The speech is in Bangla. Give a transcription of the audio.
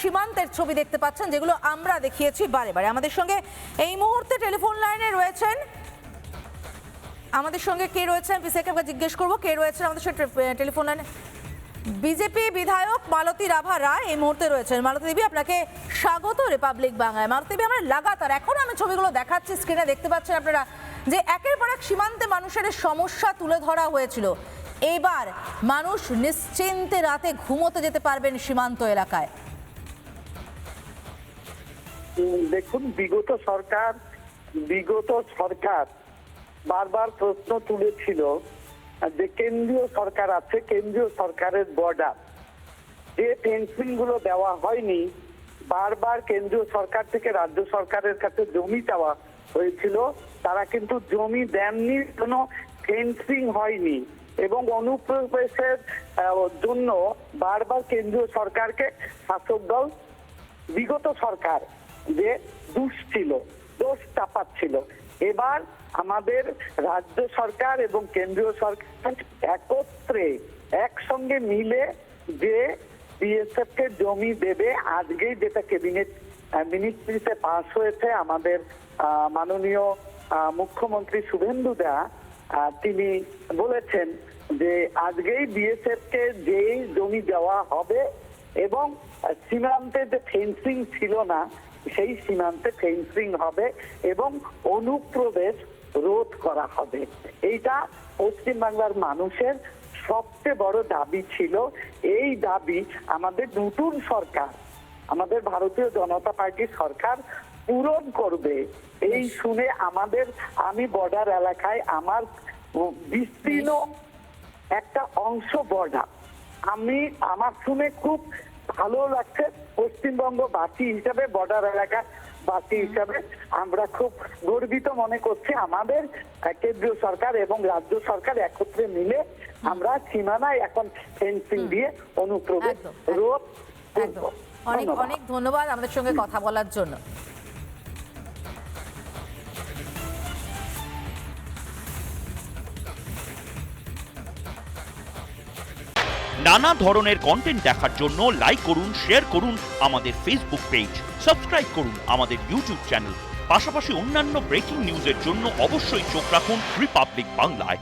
সীমান্তের ছবি দেখতে পাচ্ছেন, যেগুলো আমরা দেখিয়েছি বারে বারে। আমাদের সঙ্গে এই মুহূর্তে টেলিফোন লাইনে রয়েছেন, আমাদের সঙ্গে কে রয়েছেন পিসেকে জিজ্ঞেস করবো কে রয়েছেন আমাদের সঙ্গে টেলিফোন লাইনে। বিজেপি বিধায়ক মালতী রাভা রায় এই মুহূর্তে রয়েছেন। মালতী দেবী, আপনাকে স্বাগত রিপাবলিক বাংলায়। মালতী দেবী, আমরা লাগাতার এখন আমি ছবিগুলো দেখাচ্ছি, স্ক্রিনে দেখতে পাচ্ছেন আপনারা যে একের পর এক সীমান্তে মানুষের সমস্যা তুলে ধরা হয়েছিল। এইবার মানুষ নিশ্চিন্তে রাতে ঘুমোতে যেতে পারবেন সীমান্ত এলাকায়। দেখুন, বিগত সরকার বারবার প্রশ্ন তুলেছিল যে কেন্দ্রীয় সরকার আছে, কেন্দ্রীয় সরকারের বর্ডার যে ফেন্সিং গুলো দেওয়া হয়নি, বারবার কেন্দ্রীয় সরকার থেকে রাজ্য সরকারের কাছে জমি চাওয়া হয়েছিল, তারা কিন্তু জমি দেননি, কোনো ফেন্সিং হয়নি এবং অনুপ্রবেশের জন্য বারবার কেন্দ্রীয় সরকারকে শাসক দল বিগত সরকার যে দোষ চাপাচ্ছিল। এবার আমাদের রাজ্য সরকার এবং কেন্দ্রীয় সরকার একসঙ্গে মিলে যে বিএসএফ কে জমি দেবে, আজকেই যেটা ক্যাবিনেট মিনিস্ট্রিতে পাস হয়েছে, আমাদের মাননীয় মুখ্যমন্ত্রী শুভেন্দু দা তিনি বলেছেন যে আজকেই বিএসএফ কে যেই জমি দেওয়া হবে এবং সীমান্তে যে ফেন্সিং ছিল না সেই সীমান্তে ফেন্সিং হবে এবং অনুপ্রবেশ রোধ করা হবে। এইটা পশ্চিমবাংলার মানুষের সবচেয়ে বড় দাবি ছিল। এই দাবি আমাদের নতুন সরকার, আমাদের ভারতীয় জনতা পার্টির সরকার পূরণ করবে এই শুনে আমি বর্ডার এলাকায়, আমার বিস্তীর্ণ একটা অংশ বর্ডার, আমার শুনে খুব ভালো লাগছে। পশ্চিমবঙ্গ বাসী হিসাবে, বর্ডার এলাকার বাসী হিসাবে আমরা খুব গর্বিত মনে করছি। আমাদের কেন্দ্রীয় সরকার এবং রাজ্য সরকার একত্রে মিলে আমরা সীমানায় এখন ফেন্সিং দিয়ে অনুপ্রবেশ রোধ করব। অনেক অনেক ধন্যবাদ আমাদের সঙ্গে কথা বলার জন্য। নানা ধরনের কন্টেন্ট দেখার জন্য লাইক করুন, শেয়ার করুন আমাদের ফেসবুক পেজ, সাবস্ক্রাইব করুন আমাদের ইউটিউব চ্যানেল। পাশাপাশি অন্যান্য ব্রেকিং নিউজের জন্য অবশ্যই চোখ রাখুন রিপাবলিক বাংলায়।